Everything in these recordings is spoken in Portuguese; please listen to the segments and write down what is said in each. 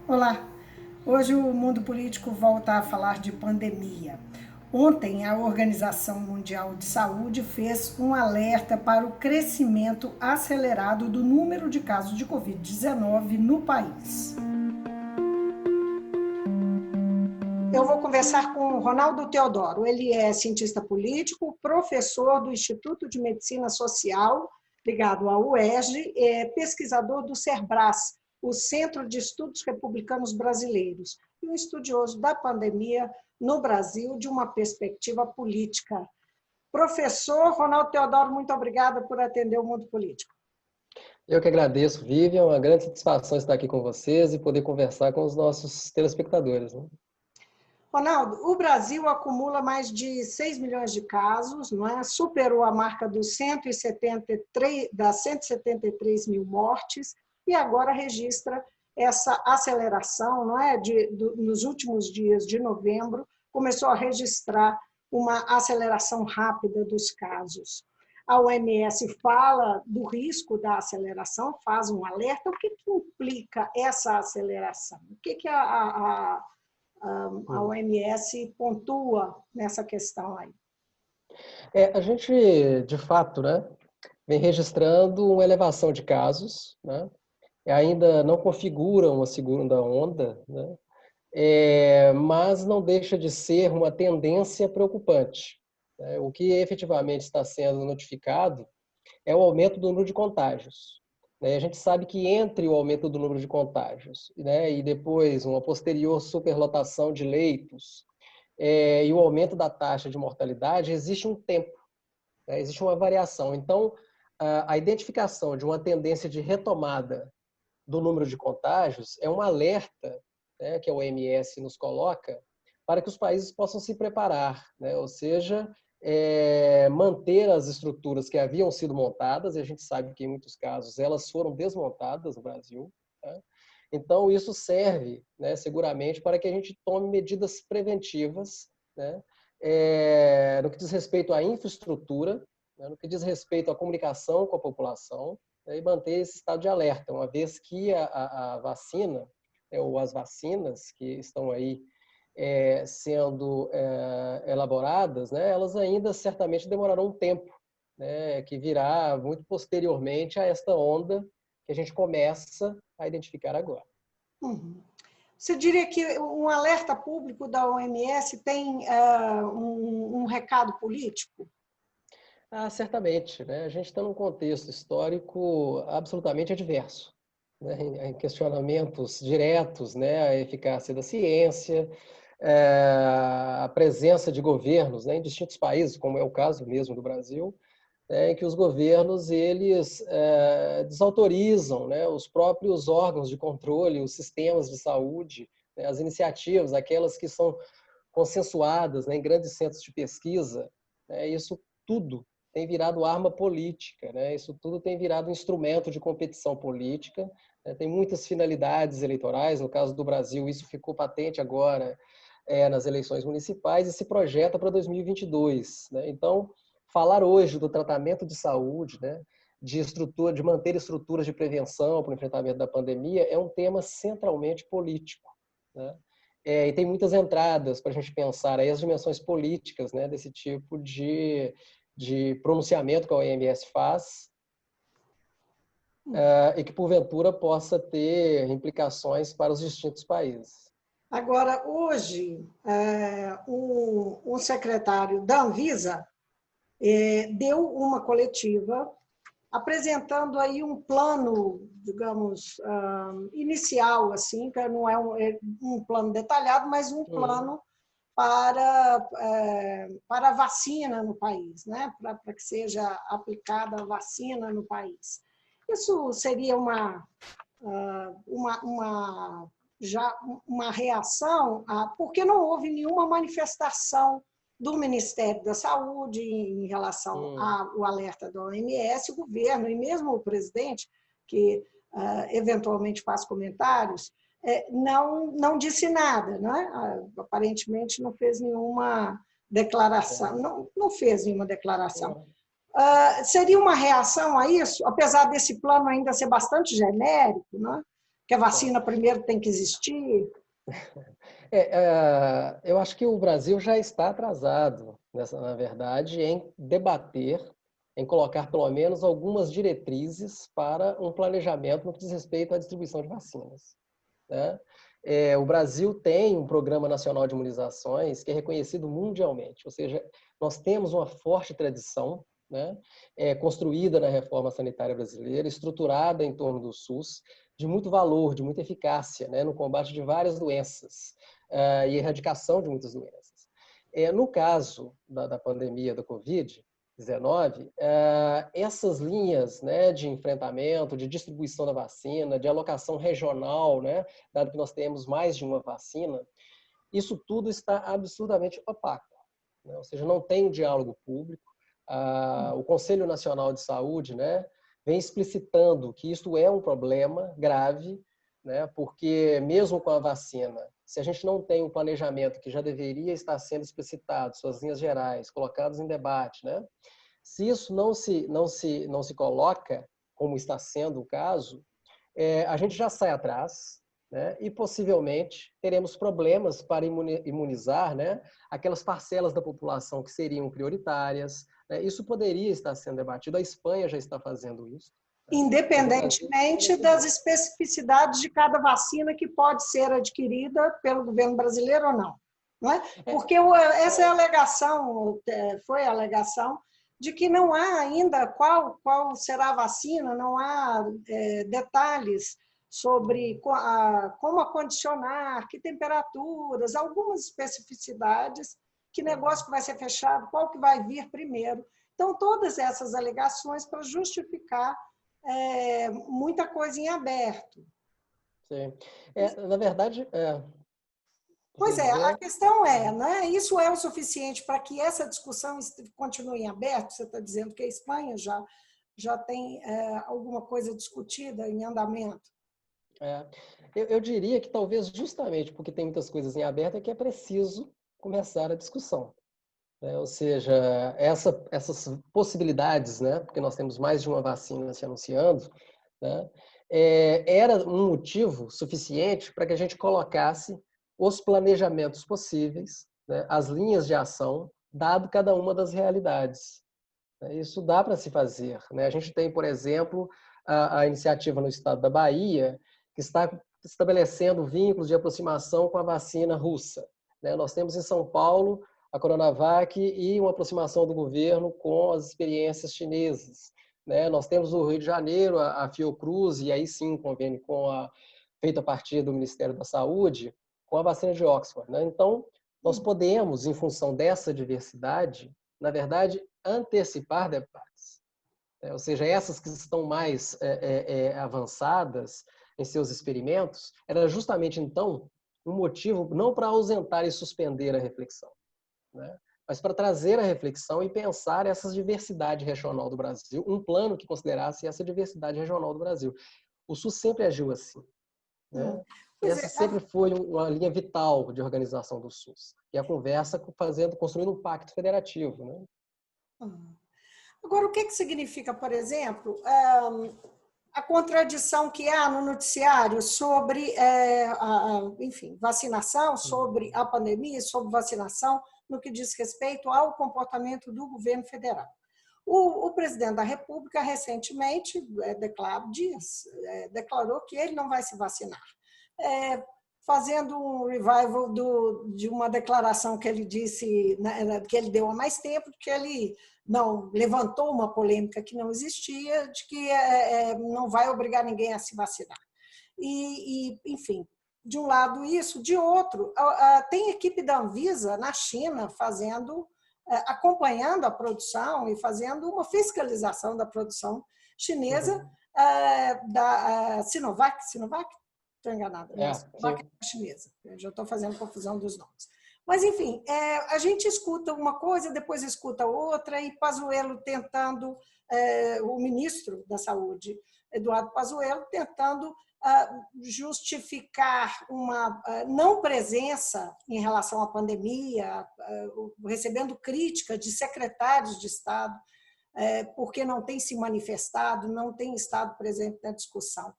Olá! Hoje o mundo político volta a falar de pandemia. Ontem, a Organização Mundial de Saúde fez um alerta para o crescimento acelerado do número de casos de Covid-19 no país. Eu vou conversar com o Ronaldo Teodoro. Ele é cientista político, professor do Instituto de Medicina Social, ligado à UERJ, pesquisador do CERBRAS, o Centro de Estudos Republicanos Brasileiros, e um estudioso da pandemia no Brasil de uma perspectiva política. Professor Ronaldo Teodoro, muito obrigada por atender o mundo político. Eu que agradeço, Vivian, uma grande satisfação estar aqui com vocês e poder conversar com os nossos telespectadores, né? Ronaldo, o Brasil acumula mais de 6 milhões de casos, não é? Superou a marca dos 173 mil mortes e agora registra essa aceleração, não é? Nos últimos dias de novembro, começou a registrar uma aceleração rápida dos casos. A OMS fala do risco da aceleração, faz um alerta. O que implica essa aceleração? O que a OMS pontua nessa questão aí? A gente, de fato, né, vem registrando uma elevação de casos, né, ainda não configura uma segunda onda, né, mas não deixa de ser uma tendência preocupante, né? O que efetivamente está sendo notificado é o aumento do número de contágios. A gente sabe que entre o aumento do número de contágios, né, e depois uma posterior superlotação de leitos e o aumento da taxa de mortalidade, existe um tempo, né, existe uma variação. Então, a identificação de uma tendência de retomada do número de contágios é um alerta, né, que a OMS nos coloca para que os países possam se preparar, né, ou seja, manter as estruturas que haviam sido montadas, e a gente sabe que em muitos casos elas foram desmontadas no Brasil, né? Então isso serve, né, seguramente para que a gente tome medidas preventivas, né, no que diz respeito à infraestrutura, né, no que diz respeito à comunicação com a população, né, e manter esse estado de alerta, uma vez que a vacina, ou as vacinas que estão aí sendo elaboradas, né, elas ainda certamente demorarão um tempo, né, que virá muito posteriormente a esta onda que a gente começa a identificar agora. Uhum. Você diria que um alerta público da OMS tem um recado político? Certamente, né? A gente está num contexto histórico absolutamente adverso, né? Em questionamentos diretos, né? A eficácia da ciência, a presença de governos, né, em distintos países, como é o caso mesmo do Brasil, em que os governos eles desautorizam, né, os próprios órgãos de controle, os sistemas de saúde, né, as iniciativas, aquelas que são consensuadas, né, em grandes centros de pesquisa, né, isso tudo tem virado arma política, né, isso tudo tem virado instrumento de competição política, né, tem muitas finalidades eleitorais, no caso do Brasil isso ficou patente agora nas eleições municipais e se projeta para 2022, né? Então, falar hoje do tratamento de saúde, né, de manter estruturas de prevenção para o enfrentamento da pandemia, é um tema centralmente político, né? E tem muitas entradas para a gente pensar aí as dimensões políticas, né, desse tipo de pronunciamento que a OMS faz, e que porventura possa ter implicações para os distintos países. Agora, hoje, um secretário da Anvisa deu uma coletiva apresentando aí um plano, digamos, inicial, assim, que não é um plano detalhado, mas um plano para a vacina no país, né? Para que seja aplicada a vacina no país. Isso seria já uma reação, porque não houve nenhuma manifestação do Ministério da Saúde em relação ao alerta da OMS, o governo e mesmo o presidente, que eventualmente faz comentários, não disse nada, né? Aparentemente não fez nenhuma declaração, não fez nenhuma declaração. Seria uma reação a isso, apesar desse plano ainda ser bastante genérico, né? Que a vacina primeiro tem que existir? Eu acho que o Brasil já está atrasado, na verdade, em debater, em colocar pelo menos algumas diretrizes para um planejamento no que diz respeito à distribuição de vacinas, né? O Brasil tem um Programa Nacional de Imunizações que é reconhecido mundialmente, ou seja, nós temos uma forte tradição, né, construída na reforma sanitária brasileira, estruturada em torno do SUS, de muito valor, de muita eficácia, né, no combate de várias doenças e erradicação de muitas doenças. No caso da pandemia da Covid-19, essas linhas, né, de enfrentamento, de distribuição da vacina, de alocação regional, né, dado que nós temos mais de uma vacina, isso tudo está absurdamente opaco, né? Ou seja, não tem um diálogo público. O Conselho Nacional de Saúde, né, vem explicitando que isso é um problema grave, né, porque mesmo com a vacina, se a gente não tem um planejamento que já deveria estar sendo explicitado, suas linhas gerais, colocados em debate, né, se isso não se coloca, como está sendo o caso, a gente já sai atrás, né, e possivelmente teremos problemas para imunizar, né, aquelas parcelas da população que seriam prioritárias, né? Isso poderia estar sendo debatido. A Espanha já está fazendo isso, né? Independentemente das especificidades de cada vacina que pode ser adquirida pelo governo brasileiro ou não. Não é? Porque essa é a alegação, foi a alegação de que não há ainda qual será a vacina, não há detalhes sobre como acondicionar, que temperaturas, algumas especificidades, que negócio que vai ser fechado, qual que vai vir primeiro. Então, todas essas alegações para justificar muita coisa em aberto. Sim. Na verdade, Pois é, a questão né, isso é o suficiente para que essa discussão continue em aberto? Você está dizendo que a Espanha já tem alguma coisa discutida em andamento? Eu diria que talvez justamente porque tem muitas coisas em aberto é que é preciso começar a discussão, né? Ou seja, essas possibilidades, né, porque nós temos mais de uma vacina se anunciando, né, era um motivo suficiente para que a gente colocasse os planejamentos possíveis, né, as linhas de ação, dado cada uma das realidades. Isso dá para se fazer, né? A gente tem, por exemplo, a iniciativa no estado da Bahia, que está estabelecendo vínculos de aproximação com a vacina russa, né? Nós temos em São Paulo a Coronavac e uma aproximação do governo com as experiências chinesas, né? Nós temos no Rio de Janeiro a Fiocruz, e aí sim um convênio feito a partir do Ministério da Saúde, com a vacina de Oxford, né? Então, nós podemos, em função dessa diversidade, na verdade, antecipar debates. Ou seja, essas que estão mais avançadas em seus experimentos, era justamente, então, um motivo não para ausentar e suspender a reflexão, né? Mas para trazer a reflexão e pensar essa diversidade regional do Brasil, um plano que considerasse essa diversidade regional do Brasil. O SUS sempre agiu assim, né? Essa sempre foi uma linha vital de organização do SUS. E a conversa construindo um pacto federativo, né? Agora, o que significa, por exemplo, a contradição que há no noticiário sobre, enfim, vacinação, sobre a pandemia, sobre vacinação, no que diz respeito ao comportamento do governo federal? O presidente da República, recentemente, declarou que ele não vai se vacinar, fazendo um revival de uma declaração que ele disse, né, que ele deu há mais tempo, que ele não levantou uma polêmica que não existia, de que não vai obrigar ninguém a se vacinar. Enfim, de um lado isso, de outro, tem equipe da Anvisa na China acompanhando a produção e fazendo uma fiscalização da produção chinesa da Sinovac. Estou enganada, Sinovac é chinesa, eu já estou fazendo confusão dos nomes. Mas, enfim, a gente escuta uma coisa, depois escuta outra, e Pazuello tentando, o ministro da Saúde, Eduardo Pazuello, tentando justificar uma não presença em relação à pandemia, recebendo crítica de secretários de Estado, porque não tem se manifestado, não tem estado presente na discussão.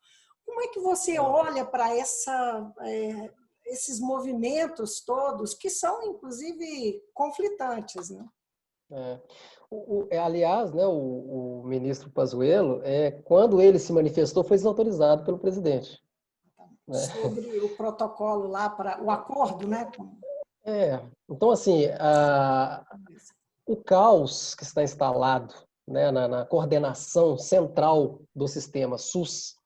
Como é que você olha para esses movimentos todos, que são, inclusive, conflitantes, né? Aliás, né, o ministro Pazuello, quando ele se manifestou, foi desautorizado pelo presidente. Né? Sobre o protocolo lá, para o acordo, né? Então, assim, o caos que está instalado, né, na coordenação central do sistema SUS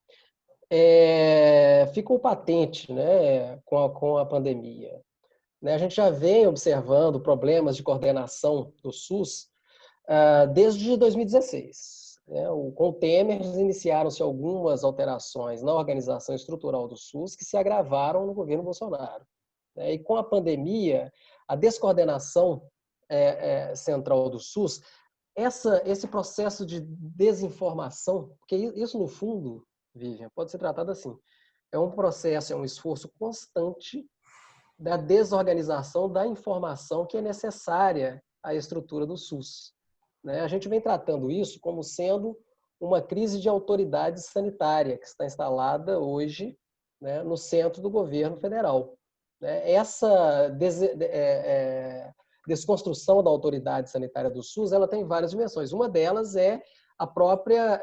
ficou patente, né, com a pandemia. Né? A gente já vem observando problemas de coordenação do SUS desde 2016. Né? Com o Temer, iniciaram-se algumas alterações na organização estrutural do SUS que se agravaram no governo Bolsonaro. Né? E com a pandemia, a descoordenação central do SUS, esse processo de desinformação, porque isso, no fundo, Vivian, pode ser tratado assim, é um processo, é um esforço constante da desorganização da informação que é necessária à estrutura do SUS. Né? A gente vem tratando isso como sendo uma crise de autoridade sanitária que está instalada hoje, né, no centro do governo federal. Né? Essa desconstrução da autoridade sanitária do SUS, ela tem várias dimensões. Uma delas é a própria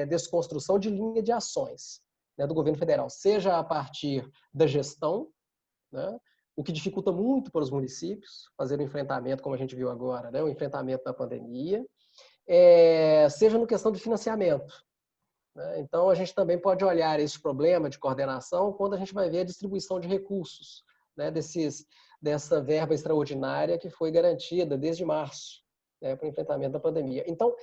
desconstrução de linha de ações, né, do governo federal, seja a partir da gestão, né, o que dificulta muito para os municípios fazer o enfrentamento, como a gente viu agora, né, o enfrentamento da pandemia, seja no questão de financiamento. Né? Então, a gente também pode olhar esse problema de coordenação quando a gente vai ver a distribuição de recursos, né, dessa verba extraordinária que foi garantida desde março, né, para o enfrentamento da pandemia. Então,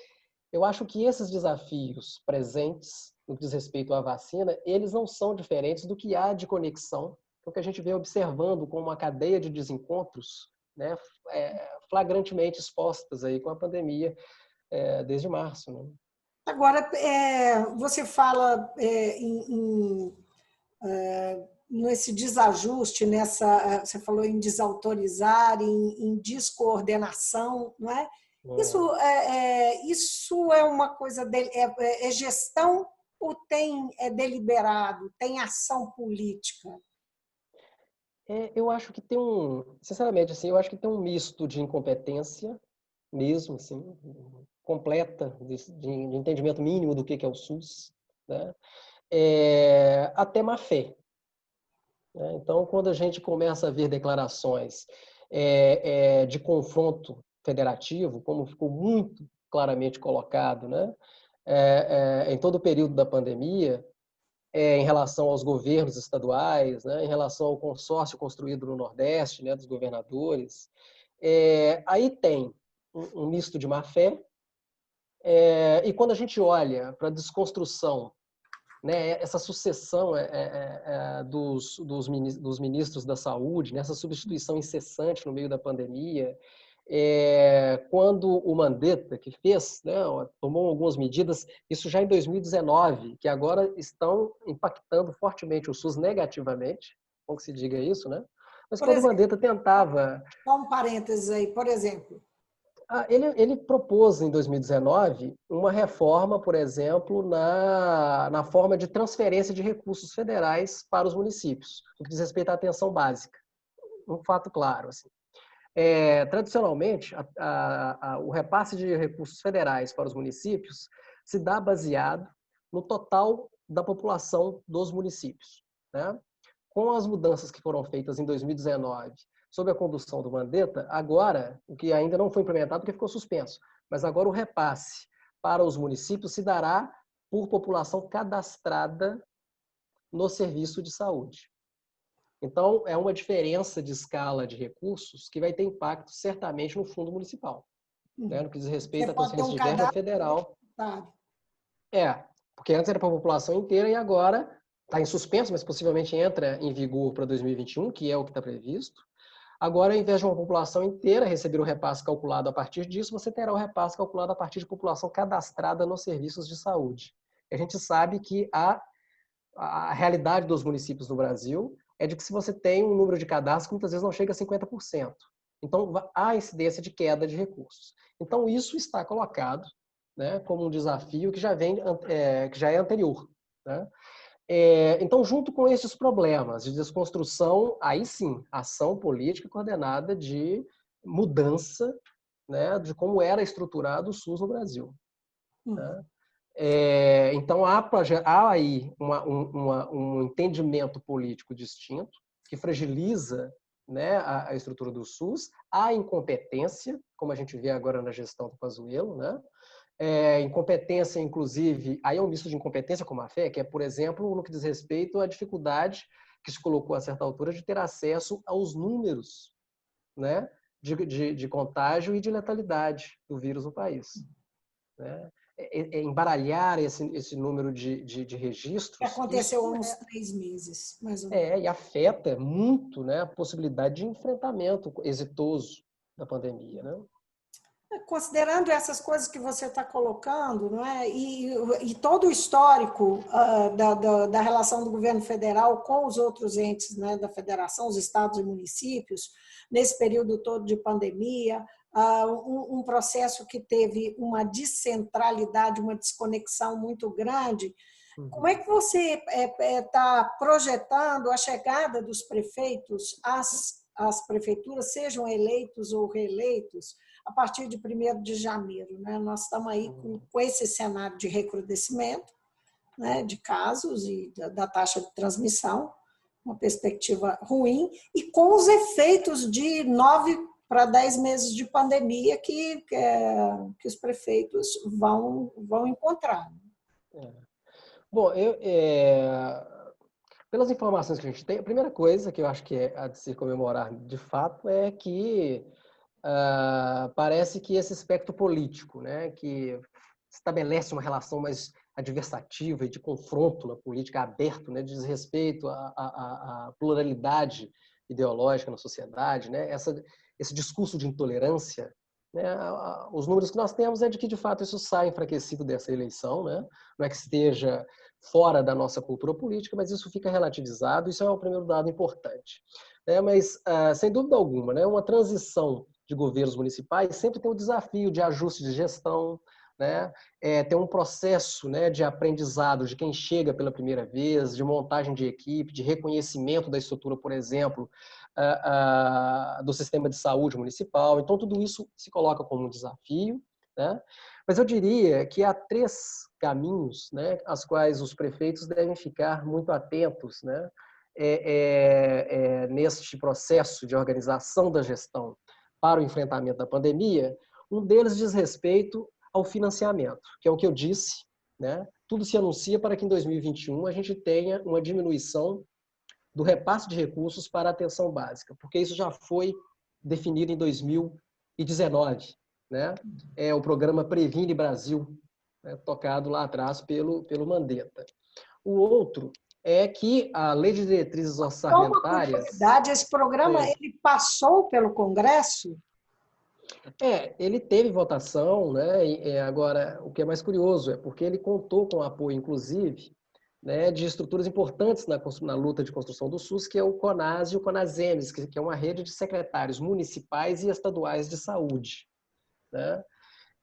eu acho que esses desafios presentes, no que diz respeito à vacina, eles não são diferentes do que há de conexão, o que a gente vem observando com uma cadeia de desencontros, né, flagrantemente expostas aí com a pandemia desde março. Né? Agora, você fala nesse desajuste, você falou em desautorizar, em descoordenação, não é? Isso é uma coisa, é gestão ou é deliberado, tem ação política? Eu acho que tem sinceramente, assim, eu acho que tem um misto de incompetência mesmo, assim, completa, de entendimento mínimo do que é o SUS, né? Até má fé. Né? Então, quando a gente começa a ver declarações de confronto federativo, como ficou muito claramente colocado, né? Em todo o período da pandemia, em relação aos governos estaduais, né? Em relação ao consórcio construído no Nordeste, né? Dos governadores, aí tem um misto de má fé, e quando a gente olha para a desconstrução, né, essa sucessão dos ministros da saúde, nessa substituição incessante no meio da pandemia, quando o Mandetta, que fez, né, tomou algumas medidas, isso já em 2019, que agora estão impactando fortemente o SUS negativamente, como que se diga isso, né? Mas Por quando o exemplo, Mandetta tentava... só um parênteses aí, por exemplo. Ele propôs em 2019 uma reforma, por exemplo, na forma de transferência de recursos federais para os municípios, no que diz respeito à atenção básica. Um fato claro. Assim. Tradicionalmente, o repasse de recursos federais para os municípios se dá baseado no total da população dos municípios. Né? Com as mudanças que foram feitas em 2019, sob a condução do Mandetta, agora, o que ainda não foi implementado porque ficou suspenso, mas agora o repasse para os municípios se dará por população cadastrada no serviço de saúde. Então, é uma diferença de escala de recursos que vai ter impacto certamente no fundo municipal, né? No que diz respeito à transferência de verba federal. Porque antes era para a população inteira e agora está em suspenso, mas possivelmente entra em vigor para 2021, que é o que está previsto. Agora, ao invés de uma população inteira receber o repasse calculado a partir disso, você terá o repasse calculado a partir de população cadastrada nos serviços de saúde. A gente sabe que a realidade dos municípios no Brasil é de que se você tem um número de cadastros que muitas vezes não chega a 50%. Então, há incidência de queda de recursos. Então, isso está colocado, né, como um desafio que já é anterior. Né? Então, junto com esses problemas de desconstrução, aí sim, ação política coordenada de mudança, né, de como era estruturado o SUS no Brasil. Né? Então, há aí um entendimento político distinto que fragiliza, né, a estrutura do SUS, há incompetência, como a gente vê agora na gestão do Pazuello, né? Incompetência, inclusive, aí é um misto de incompetência com má fé, que é, por exemplo, no que diz respeito à dificuldade que se colocou a certa altura de ter acesso aos números, né, de contágio e de letalidade do vírus no país. Né? Embaralhar esse número de registros. Que aconteceu há uns 3 meses, mais ou menos. E afeta muito, né, a possibilidade de enfrentamento exitoso da pandemia. Né? Considerando essas coisas que você está colocando, não é? E todo o histórico da relação do governo federal com os outros entes, né, da federação, os estados e municípios, nesse período todo de pandemia, um processo que teve uma descentralidade, uma desconexão muito grande. Como é que você está projetando a chegada dos prefeitos às prefeituras, sejam eleitos ou reeleitos, a partir de 1º de janeiro? Né? Nós estamos aí com esse cenário de recrudescimento, né, de casos e da taxa de transmissão, uma perspectiva ruim, e com os efeitos de 9 para 10 meses de pandemia que os prefeitos vão encontrar. Bom, pelas informações que a gente tem, a primeira coisa que eu acho que é a de se comemorar de fato é que parece que esse espectro político, né, que estabelece uma relação mais adversativa e de confronto na política aberto, né, de desrespeito à pluralidade ideológica na sociedade, né, esse discurso de intolerância, né, os números que nós temos é de que, de fato, isso sai enfraquecido dessa eleição, né, não é que esteja fora da nossa cultura política, mas isso fica relativizado, isso é o primeiro dado importante. Mas, sem dúvida alguma, né, uma transição de governos municipais sempre tem o desafio de ajuste de gestão, né? Tem um processo, né, de aprendizado de quem chega pela primeira vez, de montagem de equipe, de reconhecimento da estrutura, por exemplo, do sistema de saúde municipal. Então, tudo isso se coloca como um desafio. Né? Mas eu diria que há 3 caminhos, né, aos quais os prefeitos devem ficar muito atentos, né, neste processo de organização da gestão para o enfrentamento da pandemia. Um deles diz respeito ao financiamento, que é o que eu disse, né? Tudo se anuncia para que em 2021 a gente tenha uma diminuição do repasse de recursos para a atenção básica, porque isso já foi definido em 2019, né? É o programa Previne Brasil, né? Tocado lá atrás pelo Mandetta. O outro é que a Lei de Diretrizes Orçamentárias... Uma curiosidade, esse programa ele passou pelo Congresso? Ele teve votação, né? Agora, o que é mais curioso é porque ele contou com o apoio, inclusive, né, de estruturas importantes na luta de construção do SUS, que é o CONAS e o CONASEMES, que é uma rede de secretários municipais e estaduais de saúde. Né?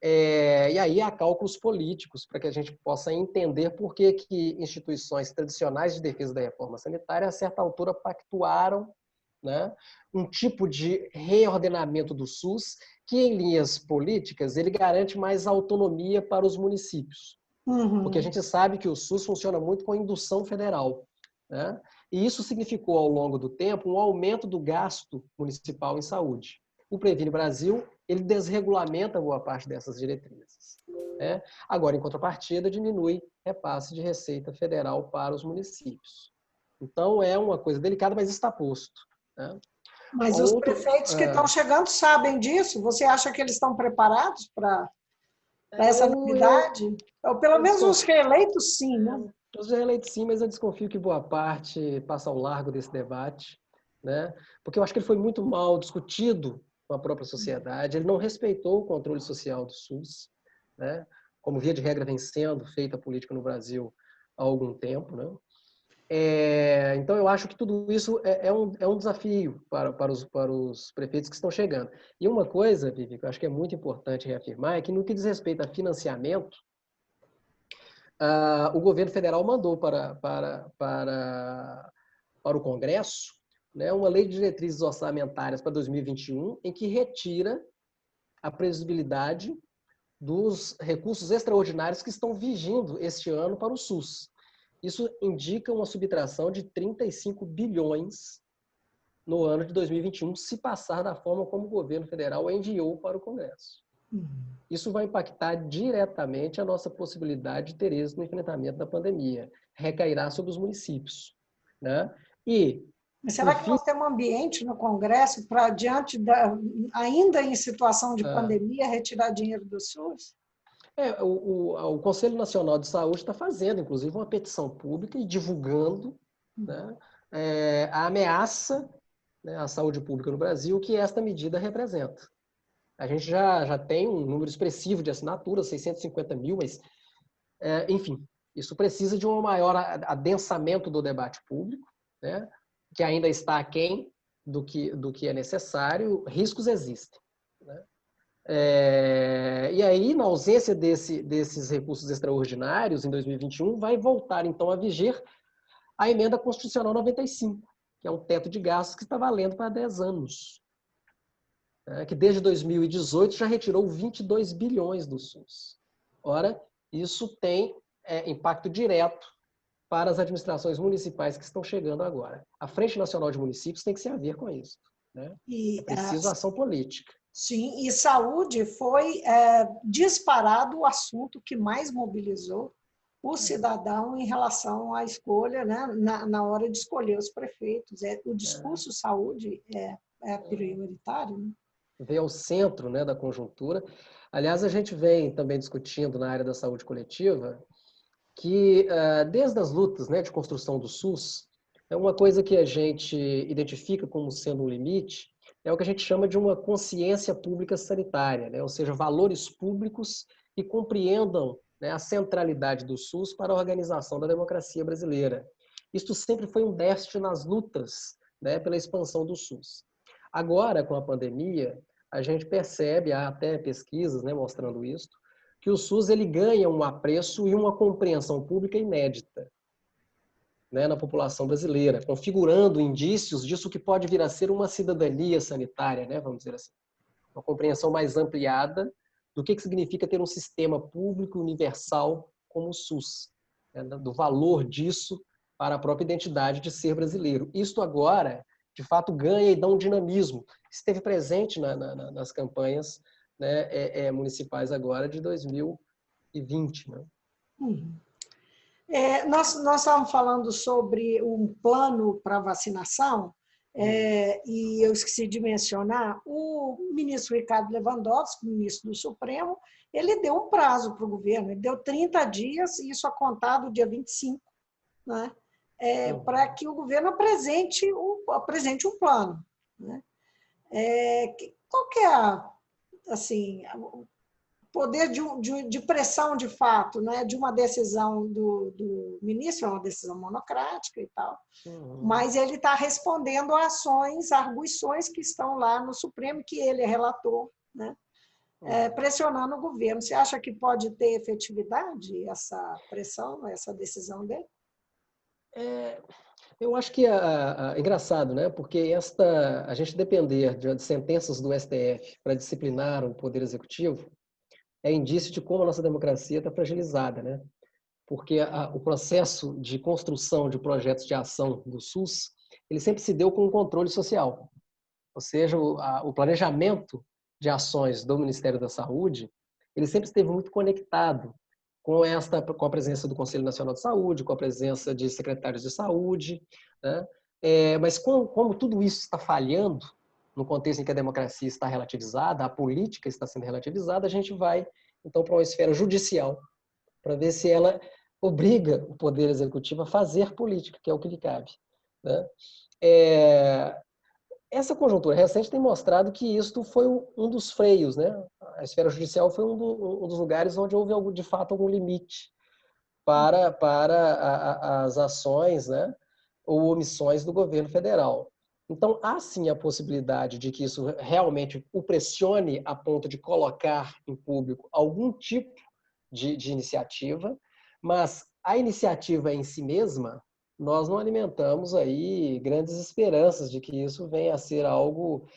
E aí há cálculos políticos para que a gente possa entender por que instituições tradicionais de defesa da reforma sanitária, a certa altura, pactuaram, né, um tipo de reordenamento do SUS que, em linhas políticas, ele garante mais autonomia para os municípios. Porque a gente sabe que o SUS funciona muito com indução federal. Né? E isso significou, ao longo do tempo, um aumento do gasto municipal em saúde. O Previne Brasil, ele desregulamenta boa parte dessas diretrizes. Né? Agora, em contrapartida, diminui repasse de receita federal para os municípios. Então, é uma coisa delicada, mas está posto. Né? Mas os prefeitos que estão chegando sabem disso? Você acha que eles estão preparados para essa novidade? Ou pelo menos os reeleitos, sim, né? Os reeleitos, sim, mas eu desconfio que boa parte passa ao largo desse debate, né? Porque eu acho que ele foi muito mal discutido com a própria sociedade, ele não respeitou o controle social do SUS, né? Como via de regra vem sendo feita a política no Brasil há algum tempo, né? Então, eu acho que tudo isso é um desafio para os prefeitos que estão chegando. E uma coisa, Vivi, que eu acho que é muito importante reafirmar, é que no que diz respeito a financiamento, o governo federal mandou para o Congresso, né, uma lei de diretrizes orçamentárias para 2021, em que retira a previsibilidade dos recursos extraordinários que estão vigindo este ano para o SUS. Isso indica uma subtração de 35 bilhões no ano de 2021, se passar da forma como o governo federal enviou para o Congresso. Isso vai impactar diretamente a nossa possibilidade de ter êxito no enfrentamento da pandemia. Recairá sobre os municípios, né? E mas será que nós temos um ambiente no Congresso para, ainda em situação de pandemia, retirar dinheiro do SUS? O Conselho Nacional de Saúde está fazendo, inclusive, uma petição pública e divulgando, né, a ameaça, né, à saúde pública no Brasil que esta medida representa. A gente já tem um número expressivo de assinaturas, 650 mil, mas, enfim, isso precisa de um maior adensamento do debate público, né, que ainda está aquém do que é necessário. Riscos existem, né? E aí, na ausência desses recursos extraordinários, em 2021, vai voltar, então, a viger a Emenda Constitucional 95, que é um teto de gastos que está valendo para 10 anos. Que desde 2018 já retirou 22 bilhões do SUS. Ora, isso tem impacto direto para as administrações municipais que estão chegando agora. A Frente Nacional de Municípios tem que se haver com isso, né? É preciso ação política. Sim, e saúde foi disparado o assunto que mais mobilizou o cidadão em relação à escolha, né, na hora de escolher os prefeitos. O discurso saúde é prioritário, né? Veio ao centro, né, da conjuntura. Aliás, a gente vem também discutindo na área da saúde coletiva que, desde as lutas, né, de construção do SUS, é uma coisa que a gente identifica como sendo um limite, é o que a gente chama de uma consciência pública sanitária, né? Ou seja, valores públicos que compreendam, né, a centralidade do SUS para a organização da democracia brasileira. Isto sempre foi um déficit nas lutas, né, pela expansão do SUS. Agora, com a pandemia, a gente percebe, há até pesquisas, né, mostrando isso, que o SUS ele ganha um apreço e uma compreensão pública inédita, né, na população brasileira, configurando indícios disso que pode vir a ser uma cidadania sanitária, né, vamos dizer assim. Uma compreensão mais ampliada do que significa ter um sistema público universal como o SUS, né, do valor disso para a própria identidade de ser brasileiro. Isto agora, de fato, ganha e dá um dinamismo. Esteve presente nas campanhas, né, municipais agora de 2020. Né? Nós estávamos falando sobre um plano para vacinação, e eu esqueci de mencionar, o ministro Ricardo Lewandowski, ministro do Supremo, ele deu um prazo para o governo, ele deu 30 dias, e isso a contar do dia 25, né? Para que o governo apresente um plano. Né? Qual que é assim, o poder de pressão de fato, né? De uma decisão do ministro, é uma decisão monocrática e tal, mas ele está respondendo a ações, arguições que estão lá no Supremo, que ele é relator, né? Pressionando o governo. Você acha que pode ter efetividade essa pressão, essa decisão dele? Eu acho que é engraçado, né? Porque a gente depender de sentenças do STF para disciplinar o Poder Executivo é indício de como a nossa democracia está fragilizada, né? Porque o processo de construção de projetos de ação do SUS, ele sempre se deu com um controle social. Ou seja, o planejamento de ações do Ministério da Saúde, ele sempre esteve muito conectado com a presença do Conselho Nacional de Saúde, com a presença de secretários de saúde, né? Mas como tudo isso está falhando, no contexto em que a democracia está relativizada, a política está sendo relativizada, a gente vai, então, para uma esfera judicial, para ver se ela obriga o Poder Executivo a fazer política, que é o que lhe cabe. Né? Essa conjuntura recente tem mostrado que isto foi um dos freios, né? A esfera judicial foi um dos lugares onde houve, de fato, algum limite para as ações, né? Ou omissões do governo federal. Então, há sim a possibilidade de que isso realmente o pressione a ponto de colocar em público algum tipo de iniciativa, Mas a iniciativa em si mesma, nós não alimentamos aí grandes esperanças de que isso venha a ser algo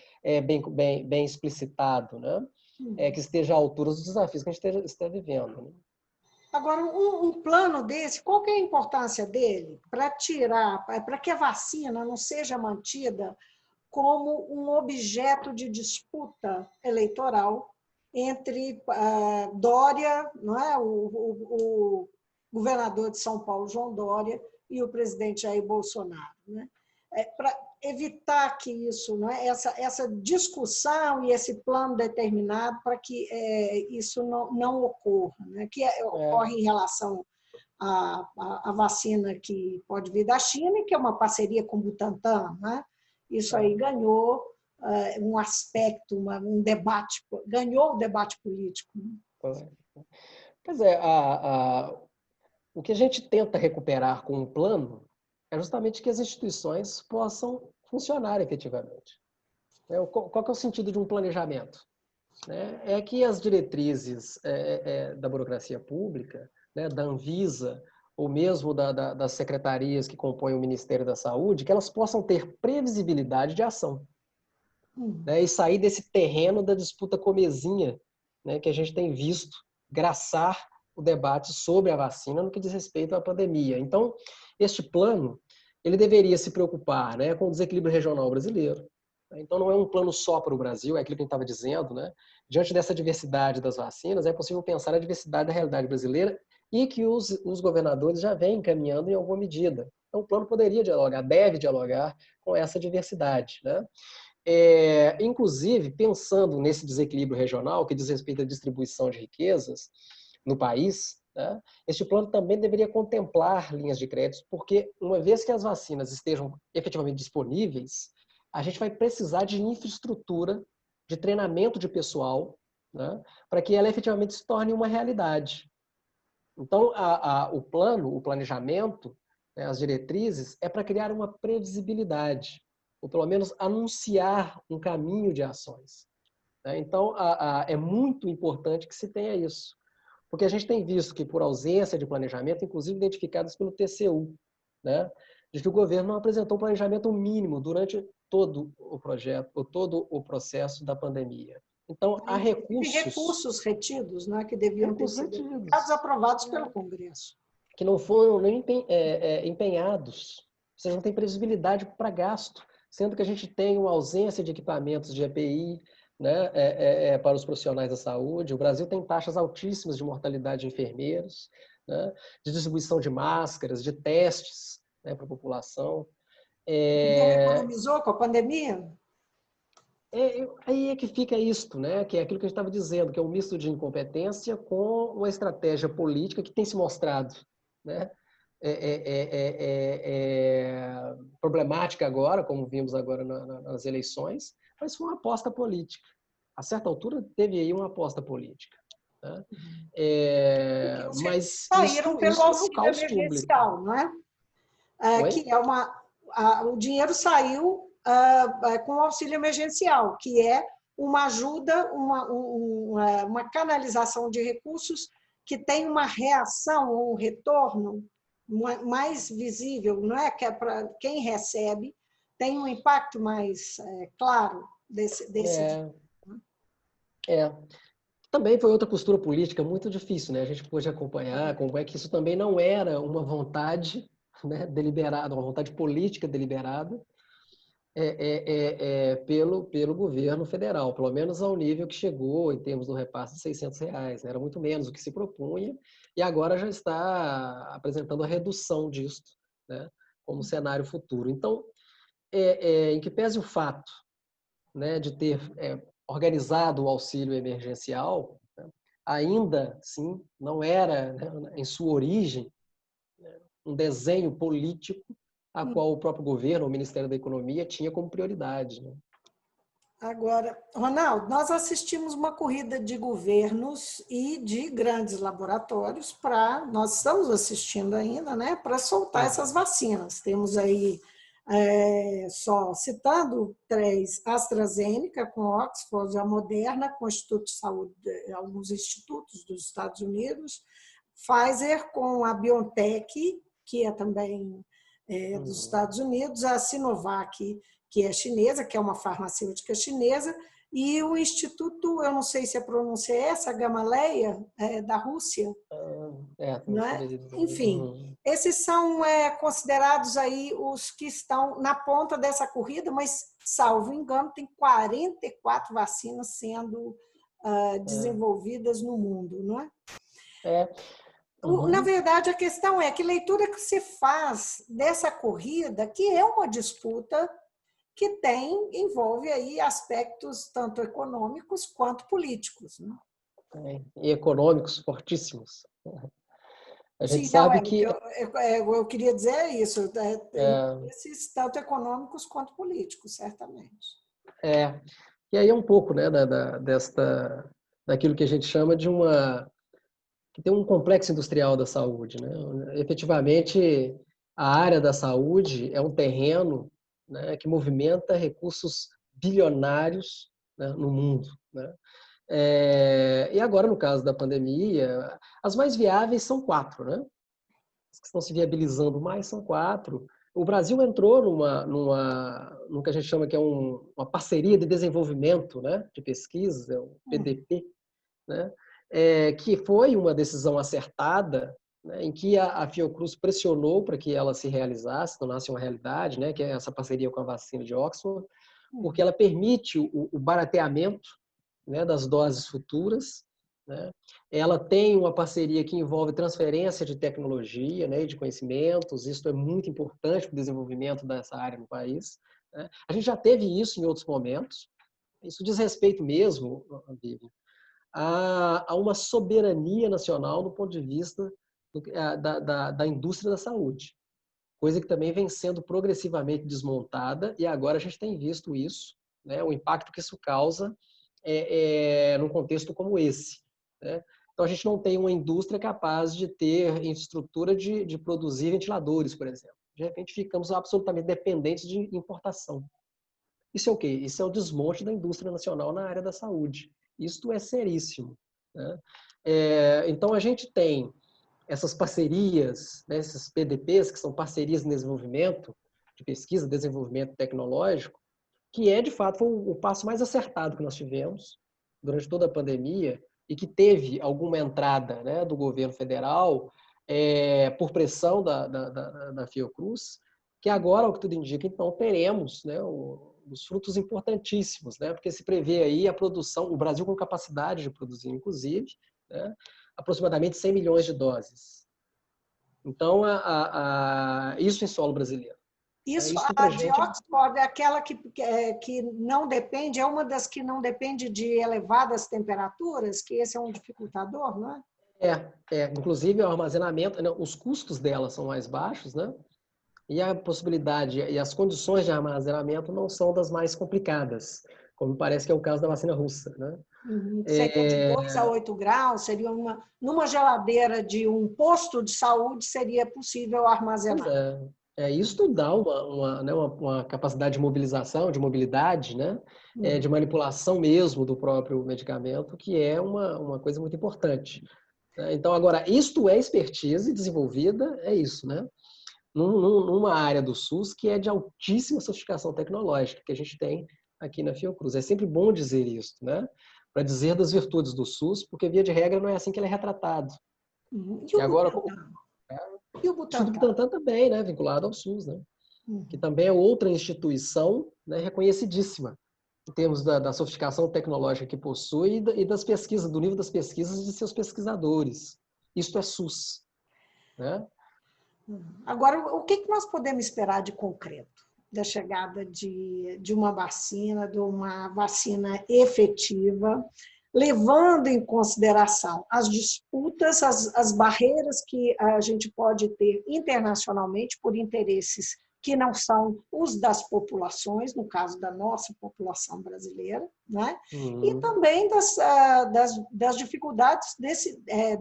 bem explicitado, né? Que esteja à altura dos desafios que a gente está vivendo. Né? Agora, um plano desse, qual que é a importância dele para tirar, para que a vacina não seja mantida como um objeto de disputa eleitoral entre Dória, não é? O governador de São Paulo, João Dória, e o presidente Jair Bolsonaro. Né? Para evitar que isso, não é? essa discussão e esse plano determinado para que isso não ocorra, né? Que ocorre em relação à vacina que pode vir da China, e que é uma parceria com o Butantan, né? Isso aí ganhou um aspecto, um debate, ganhou o debate político. Né? Pois é, o que a gente tenta recuperar com o plano é justamente que as instituições possam funcionar efetivamente. Qual que é o sentido de um planejamento? É que as diretrizes da burocracia pública, né, da Anvisa, ou mesmo das secretarias que compõem o Ministério da Saúde, que elas possam ter previsibilidade de ação. Né, e sair desse terreno da disputa comezinha, né, que a gente tem visto graçar o debate sobre a vacina no que diz respeito à pandemia. Então, este plano, ele deveria se preocupar, né, com o desequilíbrio regional brasileiro. Então, não é um plano só para o Brasil, é aquilo que a gente estava dizendo, né? Diante dessa diversidade das vacinas, é possível pensar a diversidade da realidade brasileira e que os governadores já vêm encaminhando em alguma medida. Então, o plano poderia dialogar, deve dialogar com essa diversidade, né? Inclusive, pensando nesse desequilíbrio regional, que diz respeito à distribuição de riquezas no país, né, este plano também deveria contemplar linhas de crédito, porque uma vez que as vacinas estejam efetivamente disponíveis, a gente vai precisar de infraestrutura, de treinamento de pessoal, né, para que ela efetivamente se torne uma realidade. Então, o plano, o planejamento, né, as diretrizes, é para criar uma previsibilidade, ou pelo menos anunciar um caminho de ações. Né? Então, é muito importante que se tenha isso. Porque a gente tem visto que, por ausência de planejamento, inclusive identificados pelo TCU, né, de que o governo não apresentou um planejamento mínimo durante todo o projeto, ou todo o processo da pandemia. Então, há recursos retidos, né, que deviam ter sido aprovados pelo Congresso. Que não foram nem empenhados. Ou seja, não tem previsibilidade para gasto, sendo que a gente tem uma ausência de equipamentos de EPI, né, para os profissionais da saúde. O Brasil tem taxas altíssimas de mortalidade de enfermeiros, né, de distribuição de máscaras, de testes, né, para a população. Economizou com a pandemia? Aí é que fica isto, né? Que é aquilo que a gente estava dizendo, que é um misto de incompetência com uma estratégia política que tem se mostrado, né? Problemática agora, como vimos agora nas eleições, mas foi uma aposta política. A certa altura teve aí uma aposta política. Né? Mas saíram pelo auxílio emergencial, não é? Que é o dinheiro saiu com o auxílio emergencial, que é uma ajuda, uma canalização de recursos que tem uma reação, um retorno mais visível, não é? Que é para quem recebe, tem um impacto mais claro desse Também foi outra postura política muito difícil, né? A gente pôde acompanhar como é que isso também não era uma vontade, né, deliberada, uma vontade política deliberada pelo governo federal, pelo menos ao nível que chegou em termos do repasse de R$600. Né? Era muito menos o que se propunha e agora já está apresentando a redução disso, né, como cenário futuro. Então, em que pese o fato, né, de ter organizado o auxílio emergencial, né, ainda assim não era, né, em sua origem, né, um desenho político a qual o próprio governo, o Ministério da Economia, tinha como prioridade. Né? Agora, Ronaldo, nós assistimos uma corrida de governos e de grandes laboratórios nós estamos assistindo ainda, né, para soltar essas vacinas. Temos aí, só citando 3, AstraZeneca com Oxford, a Moderna com o Instituto de Saúde, alguns institutos dos Estados Unidos, Pfizer com a BioNTech, que é também dos Estados Unidos, a Sinovac, que é chinesa, que é uma farmacêutica chinesa, e o Instituto, eu não sei se a pronúncia é essa, Gamaleya, da Rússia, Não não é? saberia dizer. Enfim, esses são considerados aí os que estão na ponta dessa corrida, mas, salvo engano, tem 44 vacinas sendo desenvolvidas no mundo, não é? Na verdade, a questão é que leitura que você faz dessa corrida, que é uma disputa que envolve aí aspectos tanto econômicos quanto políticos, né? E econômicos fortíssimos. A gente Sim, não, sabe que eu queria dizer isso, esses tanto econômicos quanto políticos, certamente. E aí é um pouco, né, daquilo que a gente chama de que tem um complexo industrial da saúde, né? Efetivamente, a área da saúde é um terreno, né, que movimenta recursos bilionários, né, no mundo, né? E agora, no caso da pandemia, as mais viáveis são 4, né? As que estão se viabilizando mais são 4. O Brasil entrou num que a gente chama que é uma parceria de desenvolvimento, né, de pesquisa, o PDP, né, que foi uma decisão acertada, né, em que a Fiocruz pressionou para que ela se realizasse, tornasse uma realidade, né, que é essa parceria com a vacina de Oxford, porque ela permite o barateamento, né, das doses futuras, né? Ela tem uma parceria que envolve transferência de tecnologia, né, e de conhecimentos. Isso é muito importante para o desenvolvimento dessa área no país, né? A gente já teve isso em outros momentos. Isso diz respeito mesmo, Vivian, a uma soberania nacional do ponto de vista da indústria da saúde, coisa que também vem sendo progressivamente desmontada, e agora a gente tem visto isso, né, o impacto que isso causa num contexto como esse, né? Então, a gente não tem uma indústria capaz de ter infraestrutura de produzir ventiladores, por exemplo. De repente, ficamos absolutamente dependentes de importação. Isso é o quê? Isso é o desmonte da indústria nacional na área da saúde. Isto é seríssimo, né? Então, a gente tem essas parcerias, né, esses PDPs, que são parcerias de desenvolvimento, de pesquisa, desenvolvimento tecnológico, que de fato, foi o passo mais acertado que nós tivemos durante toda a pandemia e que teve alguma entrada, né, do governo federal por pressão da Fiocruz, que agora, ao que tudo indica, então, teremos, né, os frutos importantíssimos, né, porque se prevê aí a produção, o Brasil com capacidade de produzir, inclusive, né, aproximadamente 100 milhões de doses. Então, isso em solo brasileiro. Isso, Isso para a a de gente Oxford é aquela que não depende, é uma das que não depende de elevadas temperaturas, que esse é um dificultador, não é? Inclusive o armazenamento, os custos dela são mais baixos, né? E a possibilidade e as condições de armazenamento não são das mais complicadas, como parece que é o caso da vacina russa, né? Seria de 2 a 8 graus, seria numa geladeira de um posto de saúde, seria possível armazenar. Isso dá uma capacidade de mobilização, de mobilidade, né? De manipulação mesmo do próprio medicamento, que é uma coisa muito importante. Então, agora, isto é expertise desenvolvida, é isso, né? Numa área do SUS que é de altíssima sofisticação tecnológica, que a gente tem aqui na Fiocruz. É sempre bom dizer isso, né? Para dizer das virtudes do SUS, porque, via de regra, não é assim que ele é retratado. E E agora, o o Instituto Butantan? Butantan também, né? Vinculado ao SUS, né? Que também é outra instituição, né, reconhecidíssima em termos da sofisticação tecnológica que possui e das pesquisas, do nível das pesquisas de seus pesquisadores. Isto é SUS, né? Agora, o que nós podemos esperar de concreto da chegada de uma vacina efetiva, levando em consideração as disputas, as barreiras que a gente pode ter internacionalmente por interesses que não são os das populações, no caso da nossa população brasileira, né? E também das dificuldades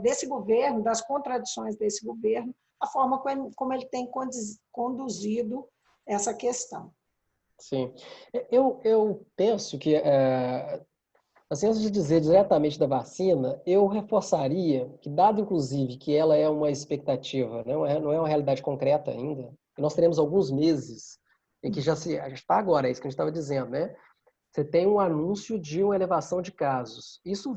desse governo, das contradições desse governo, a forma como ele tem conduzido essa questão. Sim. Eu penso que Assim, antes de dizer diretamente da vacina, eu reforçaria que, dado inclusive que ela é uma expectativa, não é uma realidade concreta ainda, e nós teremos alguns meses em que já está agora, é isso que a gente estava dizendo, né? Você tem um anúncio de uma elevação de casos. Isso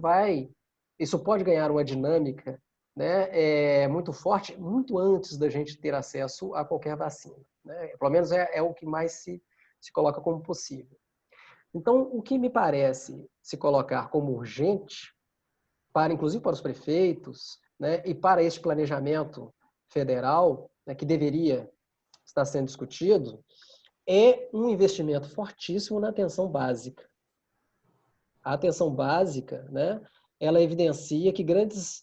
pode ganhar uma dinâmica, né, muito forte, muito antes da gente ter acesso a qualquer vacina, né? Pelo menos é o que mais se coloca como possível. Então, o que me parece se colocar como urgente, inclusive para os prefeitos, né, e para este planejamento federal, né, que deveria estar sendo discutido, é um investimento fortíssimo na atenção básica. A atenção básica, né, ela evidencia que grandes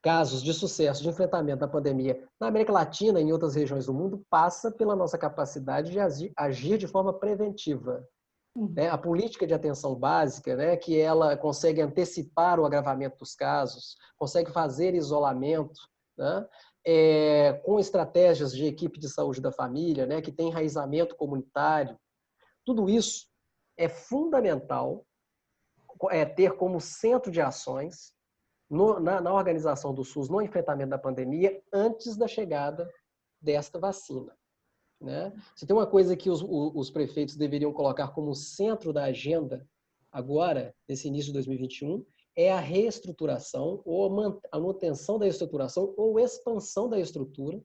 casos de sucesso de enfrentamento da pandemia na América Latina e em outras regiões do mundo passa pela nossa capacidade de agir de forma preventiva. A política de atenção básica, né, que ela consegue antecipar o agravamento dos casos, consegue fazer isolamento, né, com estratégias de equipe de saúde da família, né, que tem enraizamento comunitário. Tudo isso é fundamental ter como centro de ações na organização do SUS, no enfrentamento da pandemia, antes da chegada desta vacina. Né? Se tem uma coisa que os prefeitos deveriam colocar como centro da agenda agora, nesse início de 2021, é a reestruturação ou a manutenção da estruturação ou expansão da estrutura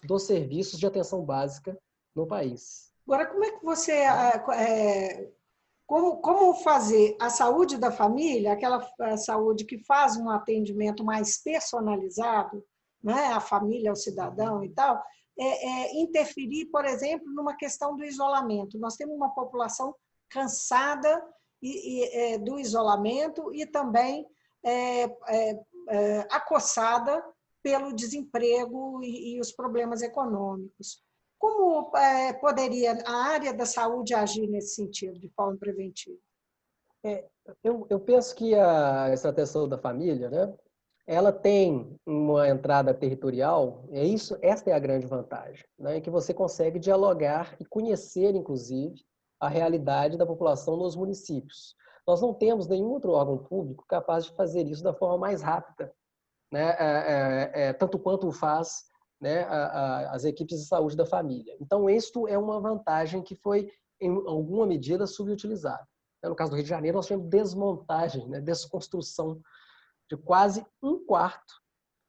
dos serviços de atenção básica no país. Agora, como é que você... Como fazer a saúde da família, aquela saúde que faz um atendimento mais personalizado, né, a família, o cidadão e tal, interferir, por exemplo, numa questão do isolamento. Nós temos uma população cansada do isolamento e também acossada pelo desemprego e os problemas econômicos. Como poderia a área da saúde agir nesse sentido, de forma preventiva? Eu penso que a estratégia de saúde da família, né, ela tem uma entrada territorial, esta é a grande vantagem, né, que você consegue dialogar e conhecer, inclusive, a realidade da população nos municípios. Nós não temos nenhum outro órgão público capaz de fazer isso da forma mais rápida, né, tanto quanto faz, né, as equipes de saúde da família. Então, isto é uma vantagem que foi, em alguma medida, subutilizada. No caso do Rio de Janeiro, nós tivemos desmontagem, né, desconstrução de quase 1/4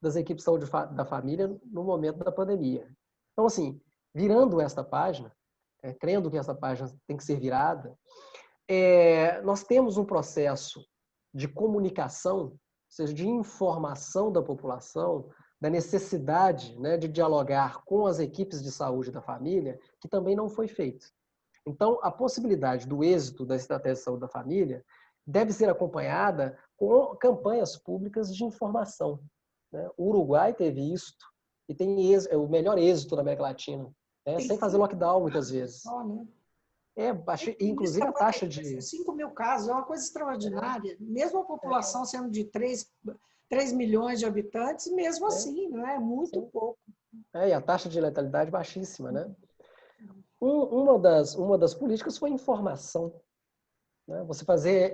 das equipes de saúde da família no momento da pandemia. Então, assim, virando esta página, crendo que essa página tem que ser virada, nós temos um processo de comunicação, ou seja, de informação da população, da necessidade, né, de dialogar com as equipes de saúde da família, que também não foi feito. Então, a possibilidade do êxito da estratégia de saúde da família deve ser acompanhada com campanhas públicas de informação. Né? O Uruguai teve isto e tem o melhor êxito na América Latina, né? Sem fazer lockdown, muitas vezes. Inclusive a taxa de... 5 mil casos, é uma coisa extraordinária. Mesmo a população sendo de 3 milhões de habitantes, mesmo assim, não é muito pouco. E a taxa de letalidade baixíssima, né? Uma das políticas foi informação. Né? Você fazer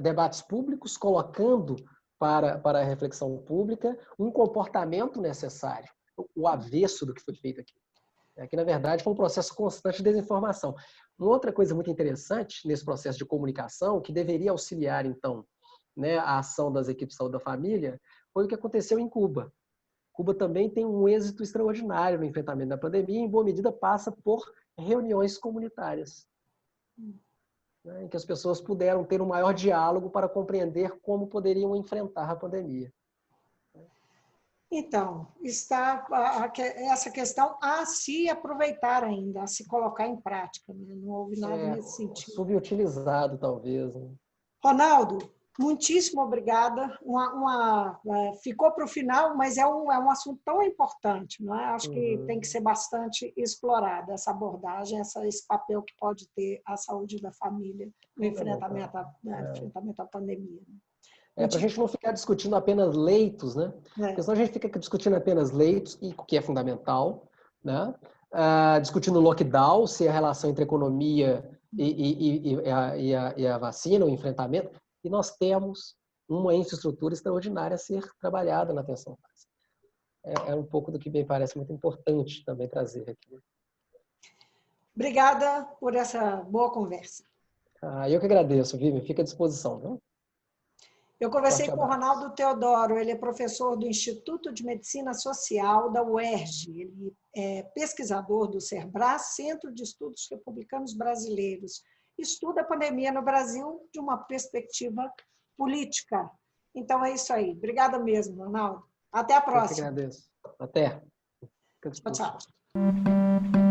debates públicos, colocando para a reflexão pública um comportamento necessário, o avesso do que foi feito aqui. Que, na verdade, foi um processo constante de desinformação. Uma outra coisa muito interessante nesse processo de comunicação, que deveria auxiliar, então, né, a ação das equipes de saúde da família, foi o que aconteceu em Cuba. Cuba também tem um êxito extraordinário no enfrentamento da pandemia e, em boa medida, passa por reuniões comunitárias, né, em que as pessoas puderam ter um maior diálogo para compreender como poderiam enfrentar a pandemia. Então, está essa questão a se aproveitar ainda, a se colocar em prática. Né? Não houve nada nesse sentido. Subutilizado, talvez. Né? Ronaldo, muitíssimo obrigada. Ficou para o final, mas é um assunto tão importante. Não é? Acho que tem que ser bastante explorada essa abordagem, esse papel que pode ter a saúde da família no enfrentamento à pandemia. Para a gente não ficar discutindo apenas leitos, né? Porque senão a gente fica discutindo apenas leitos, o que é fundamental, né? Discutindo lockdown, se a relação entre economia e a vacina, o enfrentamento, e nós temos uma infraestrutura extraordinária a ser trabalhada na atenção básica. É um pouco do que me parece muito importante também trazer aqui. Obrigada por essa boa conversa. Eu que agradeço, Vivian. Fica à disposição. Viu? Eu conversei Forte com o abraço. Ronaldo Teodoro, ele é professor do Instituto de Medicina Social da UERJ, ele é pesquisador do CERBRAS, Centro de Estudos Republicanos Brasileiros. Estuda a pandemia no Brasil de uma perspectiva política. Então é isso aí. Obrigada mesmo, Ronaldo. Até a Eu que próxima. agradeço. Até. Fica à Tchau, disposição. tchau.